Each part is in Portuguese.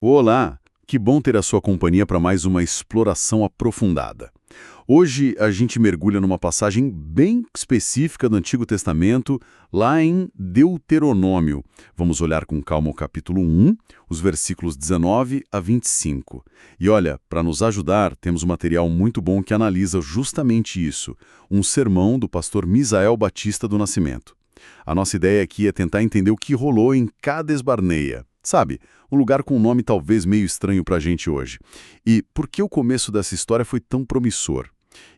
Olá, que bom ter a sua companhia para mais uma exploração aprofundada. Hoje a gente mergulha numa passagem bem específica do Antigo Testamento, lá em Deuteronômio. Vamos olhar com calma o capítulo 1, os versículos 19 a 25. E olha, para nos ajudar, temos um material muito bom que analisa justamente isso, um sermão do pastor Misael Batista do Nascimento. A nossa ideia aqui é tentar entender o que rolou em Cades Barneia. Sabe, um lugar com um nome talvez meio estranho para a gente hoje. E por que o começo dessa história foi tão promissor?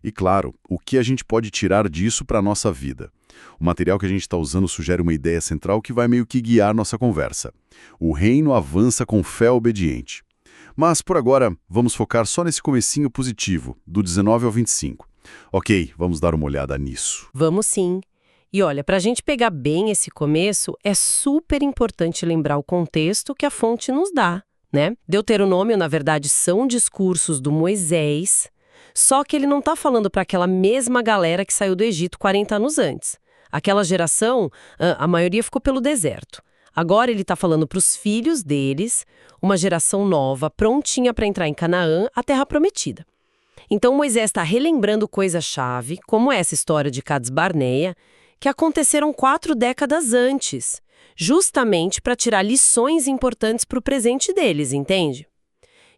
E claro, o que a gente pode tirar disso para a nossa vida? O material que a gente está usando sugere uma ideia central que vai meio que guiar nossa conversa. O reino avança com fé obediente. Mas, por agora, vamos focar só nesse comecinho positivo, do 19 ao 25. Ok, vamos dar uma olhada nisso. Vamos sim. E olha, para a gente pegar bem esse começo, é super importante lembrar o contexto que a fonte nos dá, né? Deuteronômio, na verdade, são discursos do Moisés, só que ele não está falando para aquela mesma galera que saiu do Egito 40 anos antes. Aquela geração, a maioria ficou pelo deserto. Agora ele está falando para os filhos deles, uma geração nova, prontinha para entrar em Canaã, a terra prometida. Então Moisés está relembrando coisa-chave, como essa história de Cades Barneia, que aconteceram 4 décadas antes, justamente para tirar lições importantes para o presente deles, entende?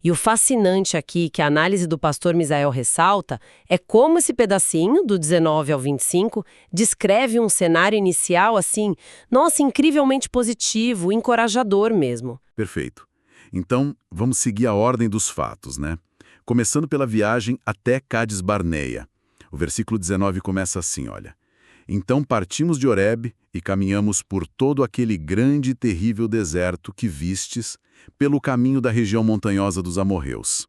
E o fascinante aqui, que a análise do pastor Misael ressalta, é como esse pedacinho, do 19 ao 25, descreve um cenário inicial assim, nossa, incrivelmente positivo, encorajador mesmo. Perfeito. Então, vamos seguir a ordem dos fatos, né? Começando pela viagem até Cades Barneia. O versículo 19 começa assim, olha. Então partimos de Horebe e caminhamos por todo aquele grande e terrível deserto que vistes, pelo caminho da região montanhosa dos amorreus.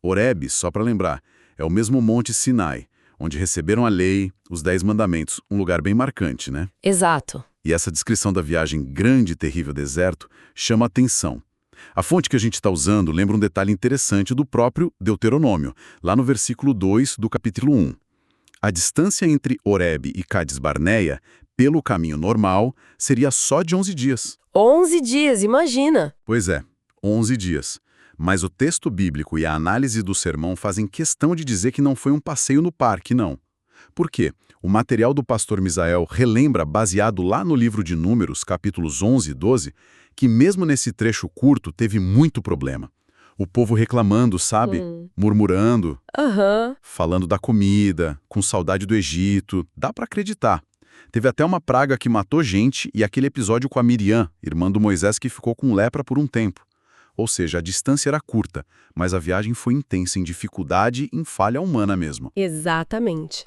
Horebe, só para lembrar, é o mesmo monte Sinai, onde receberam a lei, os 10 mandamentos, um lugar bem marcante, né? Exato. E essa descrição da viagem grande e terrível deserto chama a atenção. A fonte que a gente está usando lembra um detalhe interessante do próprio Deuteronômio, lá no versículo 2 do capítulo 1. A distância entre Horebe e Cades Barneia, pelo caminho normal, seria só de 11 dias. 11 dias, imagina! Pois é, 11 dias. Mas o texto bíblico e a análise do sermão fazem questão de dizer que não foi um passeio no parque, não. Por quê? O material do pastor Misael relembra, baseado lá no livro de Números, capítulos 11 e 12, que mesmo nesse trecho curto teve muito problema. O povo reclamando, sabe? Murmurando, falando da comida, com saudade do Egito. Dá para acreditar. Teve até uma praga que matou gente e aquele episódio com a Miriam, irmã do Moisés, que ficou com lepra por um tempo. Ou seja, a distância era curta, mas a viagem foi intensa em dificuldade e em falha humana mesmo. Exatamente.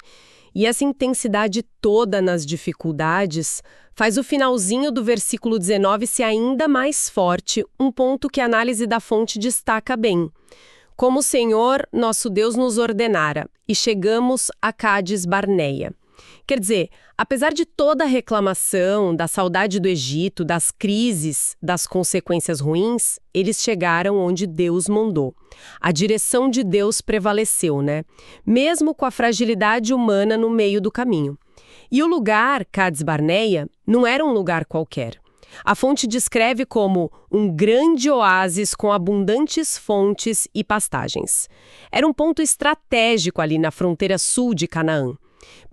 E essa intensidade toda nas dificuldades faz o finalzinho do versículo 19 ser ainda mais forte, um ponto que a análise da fonte destaca bem. Como o Senhor, nosso Deus, nos ordenara, e chegamos a Cades Barneia. Quer dizer, apesar de toda a reclamação, da saudade do Egito, das crises, das consequências ruins, eles chegaram onde Deus mandou. A direção de Deus prevaleceu, né? Mesmo com a fragilidade humana no meio do caminho. E o lugar, Cades Barneia, não era um lugar qualquer. A fonte descreve como um grande oásis com abundantes fontes e pastagens. Era um ponto estratégico ali na fronteira sul de Canaã.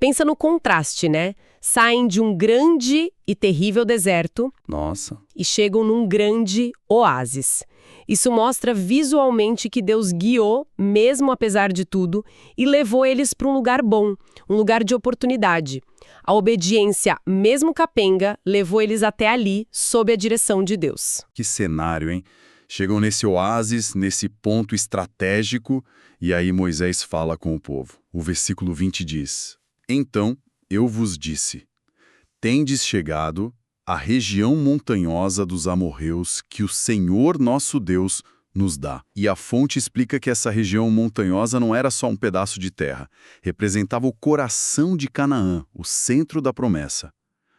Pensa no contraste, né? Saem de um grande e terrível deserto e chegam num grande oásis. Isso mostra visualmente que Deus guiou, mesmo apesar de tudo, e levou eles para um lugar bom, um lugar de oportunidade. A obediência, mesmo capenga, levou eles até ali, sob a direção de Deus. Que cenário, hein? Chegam nesse oásis, nesse ponto estratégico, e aí Moisés fala com o povo. O versículo 20 diz: Então eu vos disse, tendes chegado à região montanhosa dos amorreus que o Senhor nosso Deus nos dá. E a fonte explica que essa região montanhosa não era só um pedaço de terra, representava o coração de Canaã, o centro da promessa.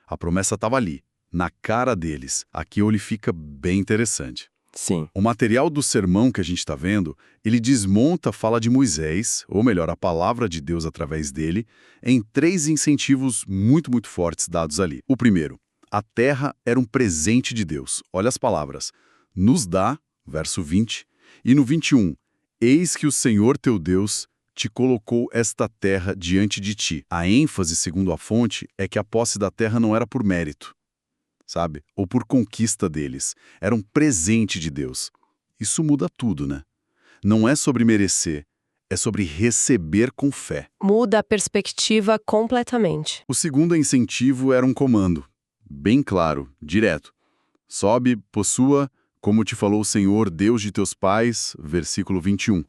A promessa estava ali, na cara deles. Aqui ele fica bem interessante. Sim. O material do sermão que a gente está vendo, ele desmonta a fala de Moisés, ou melhor, a palavra de Deus através dele, em 3 incentivos muito, muito fortes dados ali. O primeiro, a terra era um presente de Deus. Olha as palavras. Nos dá, verso 20, e no 21, eis que o Senhor teu Deus te colocou esta terra diante de ti. A ênfase, segundo a fonte, é que a posse da terra não era por mérito, sabe? Ou por conquista deles. Era um presente de Deus. Isso muda tudo, né? Não é sobre merecer, é sobre receber com fé. Muda a perspectiva completamente. O segundo incentivo era um comando, bem claro, direto. Sobe, possua, como te falou o Senhor, Deus de teus pais, versículo 21.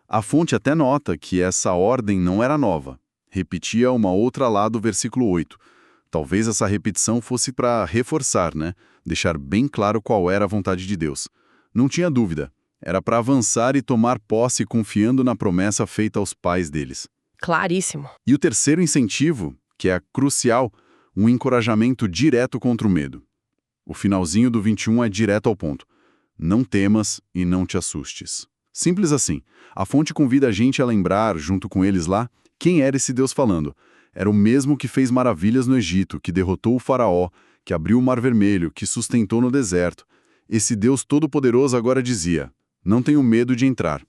A fonte até nota que essa ordem não era nova. Repetia uma outra lá do versículo 8. Talvez essa repetição fosse para reforçar, né? Deixar bem claro qual era a vontade de Deus. Não tinha dúvida. Era para avançar e tomar posse confiando na promessa feita aos pais deles. Claríssimo. E o terceiro incentivo, que é crucial, um encorajamento direto contra o medo. O finalzinho do 21 é direto ao ponto. Não temas e não te assustes. Simples assim. A fonte convida a gente a lembrar, junto com eles lá, quem era esse Deus falando. Era o mesmo que fez maravilhas no Egito, que derrotou o faraó, que abriu o Mar Vermelho, que sustentou no deserto. Esse Deus todo-poderoso agora dizia: não tenho medo de entrar.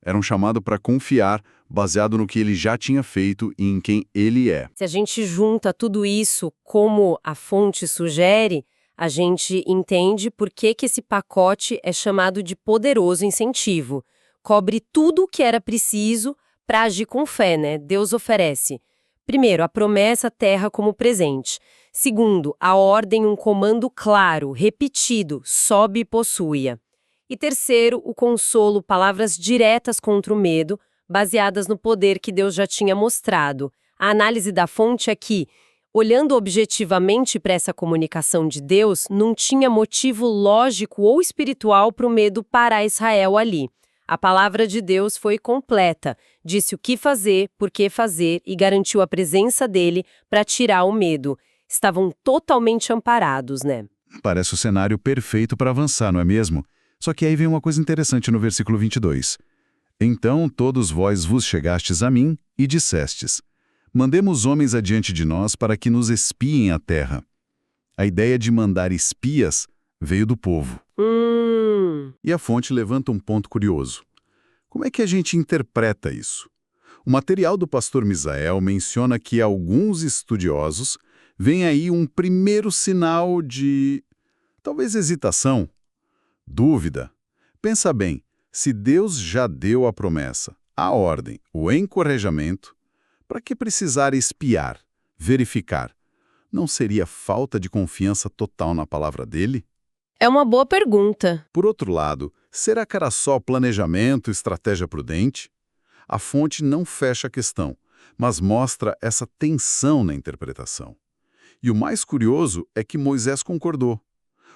Era um chamado para confiar, baseado no que ele já tinha feito e em quem ele é. Se a gente junta tudo isso como a fonte sugere, a gente entende por que esse pacote é chamado de poderoso incentivo. Cobre tudo o que era preciso para agir com fé, né? Deus oferece. Primeiro, a promessa terra como presente. Segundo, a ordem, um comando claro, repetido, sobe e possua. E terceiro, o consolo, palavras diretas contra o medo, baseadas no poder que Deus já tinha mostrado. A análise da fonte é que, olhando objetivamente para essa comunicação de Deus, não tinha motivo lógico ou espiritual para o medo parar Israel ali. A palavra de Deus foi completa, disse o que fazer, por que fazer e garantiu a presença dele para tirar o medo. Estavam totalmente amparados, né? Parece o cenário perfeito para avançar, não é mesmo? Só que aí vem uma coisa interessante no versículo 22. Então todos vós vos chegastes a mim e dissestes: mandemos homens adiante de nós para que nos espiem a terra. A ideia de mandar espias veio do povo. E a fonte levanta um ponto curioso. Como é que a gente interpreta isso? O material do pastor Misael menciona que alguns estudiosos veem aí um primeiro sinal de, talvez, hesitação, dúvida. Pensa bem, se Deus já deu a promessa, a ordem, o encorajamento, para que precisar espiar, verificar? Não seria falta de confiança total na palavra dele? É uma boa pergunta. Por outro lado, será que era só planejamento, estratégia prudente? A fonte não fecha a questão, mas mostra essa tensão na interpretação. E o mais curioso é que Moisés concordou.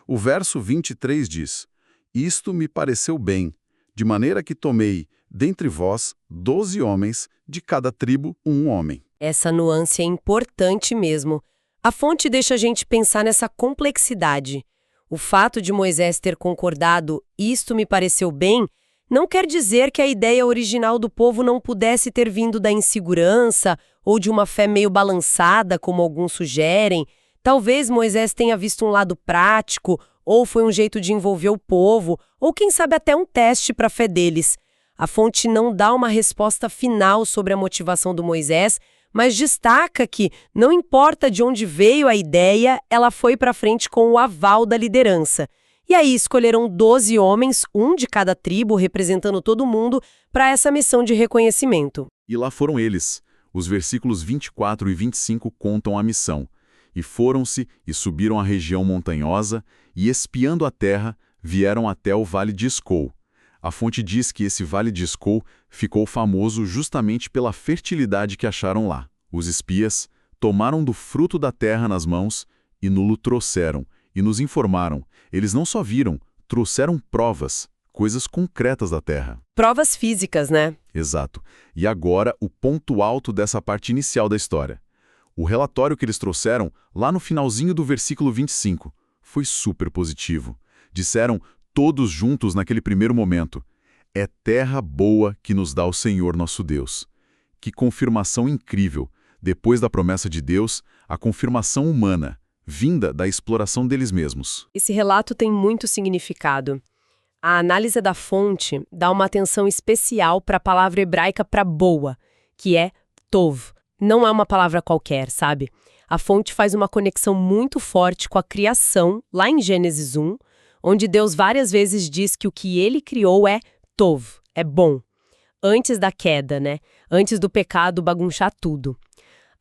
O verso 23 diz: isto me pareceu bem, de maneira que tomei, dentre vós, 12 homens, de cada tribo um homem. Essa nuance é importante mesmo. A fonte deixa a gente pensar nessa complexidade. O fato de Moisés ter concordado, isto me pareceu bem, não quer dizer que a ideia original do povo não pudesse ter vindo da insegurança ou de uma fé meio balançada, como alguns sugerem. Talvez Moisés tenha visto um lado prático, ou foi um jeito de envolver o povo, ou quem sabe até um teste para a fé deles. A fonte não dá uma resposta final sobre a motivação do Moisés, mas destaca que, não importa de onde veio a ideia, ela foi para frente com o aval da liderança. E aí escolheram 12 homens, um de cada tribo, representando todo mundo, para essa missão de reconhecimento. E lá foram eles. Os versículos 24 e 25 contam a missão. E foram-se e subiram a região montanhosa, e espiando a terra, vieram até o vale de Escol. A fonte diz que esse vale de Escol ficou famoso justamente pela fertilidade que acharam lá. Os espias tomaram do fruto da terra nas mãos e nulo trouxeram, e nos informaram. Eles não só viram, trouxeram provas, coisas concretas da terra. Provas físicas, né? Exato. E agora, o ponto alto dessa parte inicial da história. O relatório que eles trouxeram, lá no finalzinho do versículo 25, foi super positivo. Disseram todos juntos naquele primeiro momento: é terra boa que nos dá o Senhor nosso Deus. Que confirmação incrível! Depois da promessa de Deus, a confirmação humana, vinda da exploração deles mesmos. Esse relato tem muito significado. A análise da fonte dá uma atenção especial para a palavra hebraica para boa, que é tov. Não é uma palavra qualquer, sabe? A fonte faz uma conexão muito forte com a criação, lá em Gênesis 1, onde Deus várias vezes diz que o que ele criou é tov, é bom. Antes da queda, né? Antes do pecado bagunçar tudo.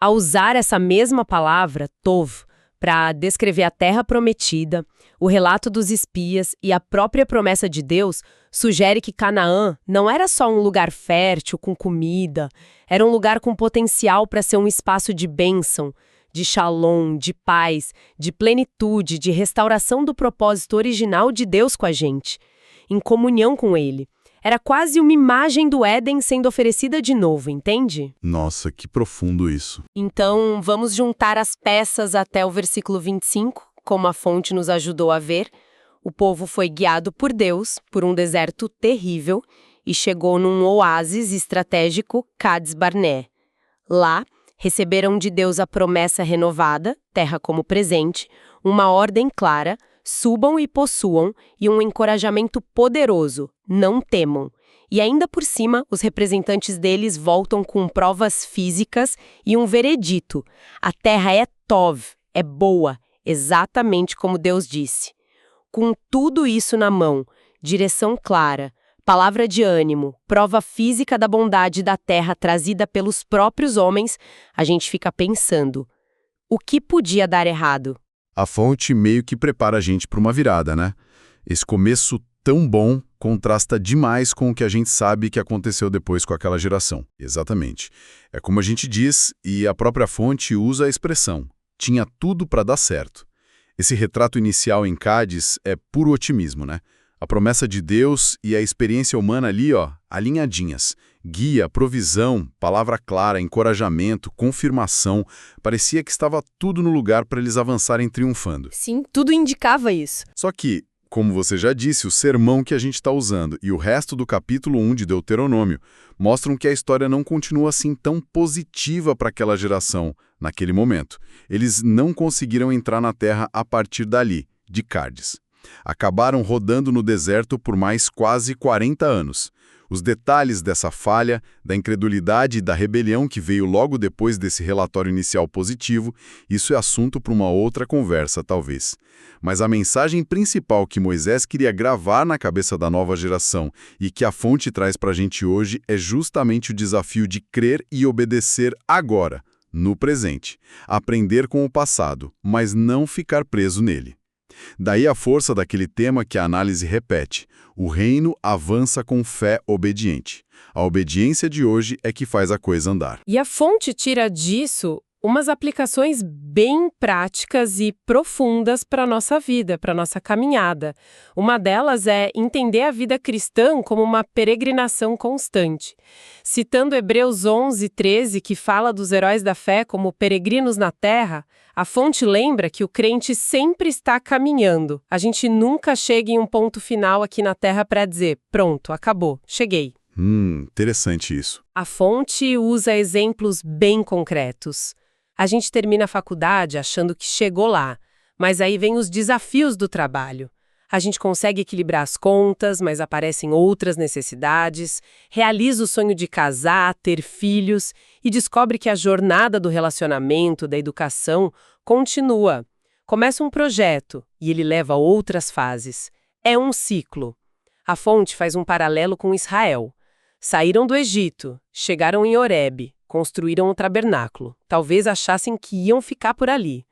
Ao usar essa mesma palavra, tov, para descrever a terra prometida, o relato dos espias e a própria promessa de Deus, sugere que Canaã não era só um lugar fértil com comida, era um lugar com potencial para ser um espaço de bênção, de shalom, de paz, de plenitude, de restauração do propósito original de Deus com a gente, em comunhão com Ele. Era quase uma imagem do Éden sendo oferecida de novo, entende? Nossa, que profundo isso. Então, vamos juntar as peças até o versículo 25, como a fonte nos ajudou a ver. O povo foi guiado por Deus, por um deserto terrível, e chegou num oásis estratégico, Cades Barné. Lá, receberam de Deus a promessa renovada, terra como presente, uma ordem clara, subam e possuam, e um encorajamento poderoso, não temam. E ainda por cima, os representantes deles voltam com provas físicas e um veredito. A terra é tov, é boa, exatamente como Deus disse. Com tudo isso na mão, direção clara, palavra de ânimo, prova física da bondade da terra trazida pelos próprios homens, a gente fica pensando, o que podia dar errado? A fonte meio que prepara a gente para uma virada, né? Esse começo tão bom contrasta demais com o que a gente sabe que aconteceu depois com aquela geração. Exatamente. É como a gente diz, e a própria fonte usa a expressão. Tinha tudo para dar certo. Esse retrato inicial em Cádiz é puro otimismo, né? A promessa de Deus e a experiência humana ali, alinhadinhas. Guia, provisão, palavra clara, encorajamento, confirmação. Parecia que estava tudo no lugar para eles avançarem triunfando. Sim, tudo indicava isso. Só que, como você já disse, o sermão que a gente está usando e o resto do capítulo 1 de Deuteronômio mostram que a história não continua assim tão positiva para aquela geração, naquele momento. Eles não conseguiram entrar na terra a partir dali, de Cádiz. Acabaram rodando no deserto por mais quase 40 anos. Os detalhes dessa falha, da incredulidade e da rebelião que veio logo depois desse relatório inicial positivo, isso é assunto para uma outra conversa, talvez. Mas a mensagem principal que Moisés queria gravar na cabeça da nova geração e que a fonte traz para a gente hoje é justamente o desafio de crer e obedecer agora, no presente. Aprender com o passado, mas não ficar preso nele. Daí a força daquele tema que a análise repete. O reino avança com fé obediente. A obediência de hoje é que faz a coisa andar. E a fonte tira disso umas aplicações bem práticas e profundas para a nossa vida, para a nossa caminhada. Uma delas é entender a vida cristã como uma peregrinação constante. Citando Hebreus 11:13, que fala dos heróis da fé como peregrinos na terra, a fonte lembra que o crente sempre está caminhando. A gente nunca chega em um ponto final aqui na terra para dizer, pronto, acabou, cheguei. Interessante isso. A fonte usa exemplos bem concretos. A gente termina a faculdade achando que chegou lá, mas aí vem os desafios do trabalho. A gente consegue equilibrar as contas, mas aparecem outras necessidades, realiza o sonho de casar, ter filhos e descobre que a jornada do relacionamento, da educação, continua. Começa um projeto e ele leva a outras fases. É um ciclo. A fonte faz um paralelo com Israel. Saíram do Egito, chegaram em Horebe, construíram o tabernáculo. Talvez achassem que iam ficar por ali.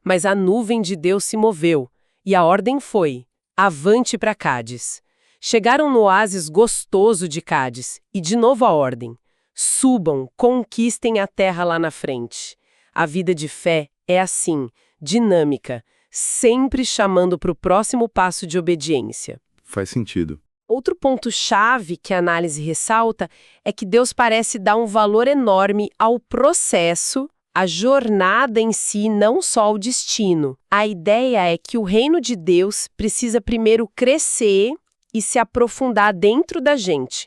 Mas a nuvem de Deus se moveu e a ordem foi: avante para Cádiz. Chegaram no oásis gostoso de Cádiz e de novo a ordem: subam, conquistem a terra lá na frente. A vida de fé é assim, dinâmica, sempre chamando para o próximo passo de obediência. Faz sentido. Outro ponto-chave que a análise ressalta é que Deus parece dar um valor enorme ao processo, à jornada em si, não só ao destino. A ideia é que o reino de Deus precisa primeiro crescer e se aprofundar dentro da gente.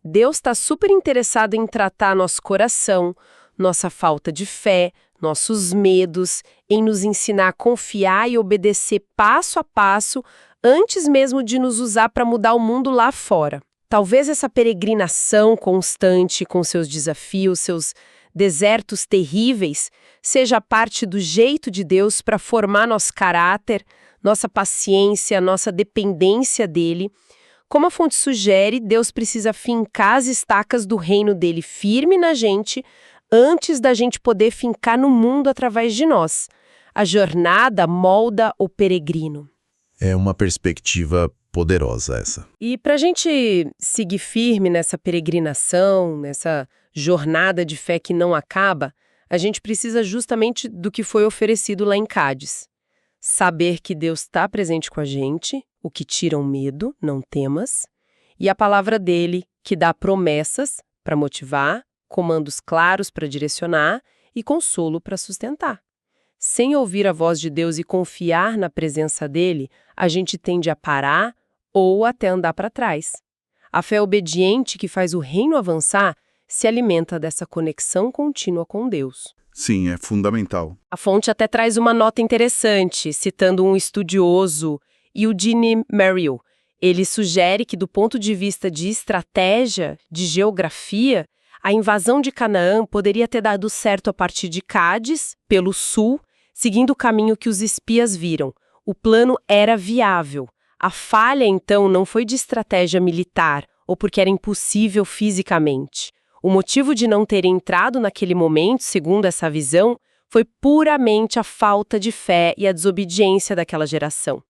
Deus está super interessado em tratar nosso coração, nossa falta de fé, nossos medos, em nos ensinar a confiar e obedecer passo a passo antes mesmo de nos usar para mudar o mundo lá fora. Talvez essa peregrinação constante com seus desafios, seus desertos terríveis, seja parte do jeito de Deus para formar nosso caráter, nossa paciência, nossa dependência dele. Como a fonte sugere, Deus precisa fincar as estacas do reino dele firme na gente, antes da gente poder fincar no mundo através de nós. A jornada molda o peregrino. É uma perspectiva poderosa essa. E para a gente seguir firme nessa peregrinação, nessa jornada de fé que não acaba, a gente precisa justamente do que foi oferecido lá em Cádiz. Saber que Deus está presente com a gente, o que tira o medo, não temas, e a palavra dele, que dá promessas para motivar, comandos claros para direcionar e consolo para sustentar. Sem ouvir a voz de Deus e confiar na presença dele, a gente tende a parar ou até andar para trás. A fé obediente que faz o reino avançar se alimenta dessa conexão contínua com Deus. Sim, é fundamental. A fonte até traz uma nota interessante, citando um estudioso, Eugene Merrill. Ele sugere que, do ponto de vista de estratégia, de geografia, a invasão de Canaã poderia ter dado certo a partir de Cádiz, pelo sul, seguindo o caminho que os espias viram. O plano era viável. A falha, então, não foi de estratégia militar ou porque era impossível fisicamente. O motivo de não terem entrado naquele momento, segundo essa visão, foi puramente a falta de fé e a desobediência daquela geração.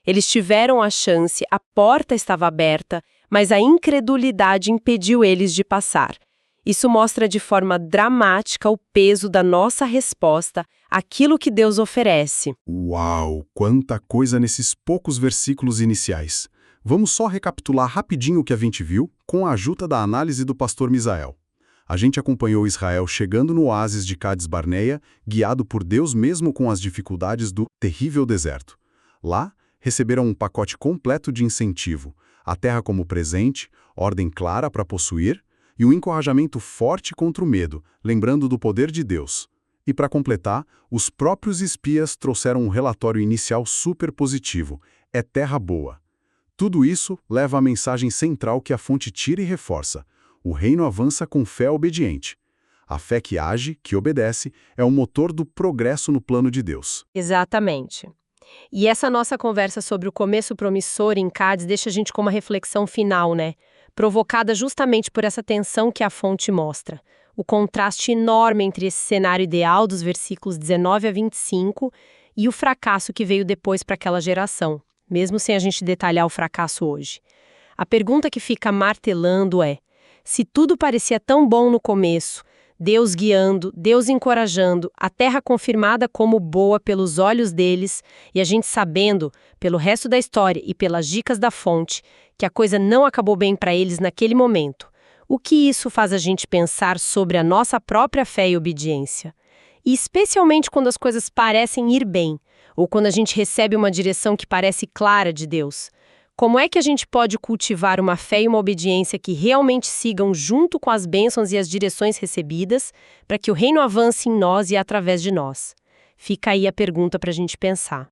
Eles tiveram a chance, a porta estava aberta, mas a incredulidade impediu eles de passar. Isso mostra de forma dramática o peso da nossa resposta àquilo que Deus oferece. Uau, quanta coisa nesses poucos versículos iniciais. Vamos só recapitular rapidinho o que a gente viu com a ajuda da análise do pastor Misael. A gente acompanhou Israel chegando no oásis de Cádiz Barneia, guiado por Deus mesmo com as dificuldades do terrível deserto. Lá, receberam um pacote completo de incentivo, a terra como presente, ordem clara para possuir, e um encorajamento forte contra o medo, lembrando do poder de Deus. E para completar, os próprios espias trouxeram um relatório inicial super positivo. É terra boa. Tudo isso leva à mensagem central que a fonte tira e reforça. O reino avança com fé obediente. A fé que age, que obedece, é o motor do progresso no plano de Deus. Exatamente. E essa nossa conversa sobre o começo promissor em Cádiz deixa a gente com uma reflexão final, né? Provocada justamente por essa tensão que a fonte mostra. O contraste enorme entre esse cenário ideal dos versículos 19 a 25 e o fracasso que veio depois para aquela geração, mesmo sem a gente detalhar o fracasso hoje. A pergunta que fica martelando é: se tudo parecia tão bom no começo, Deus guiando, Deus encorajando, a terra confirmada como boa pelos olhos deles, e a gente sabendo, pelo resto da história e pelas dicas da fonte, que a coisa não acabou bem para eles naquele momento, o que isso faz a gente pensar sobre a nossa própria fé e obediência? E especialmente quando as coisas parecem ir bem, ou quando a gente recebe uma direção que parece clara de Deus. Como é que a gente pode cultivar uma fé e uma obediência que realmente sigam junto com as bênçãos e as direções recebidas, para que o reino avance em nós e através de nós? Fica aí a pergunta para a gente pensar.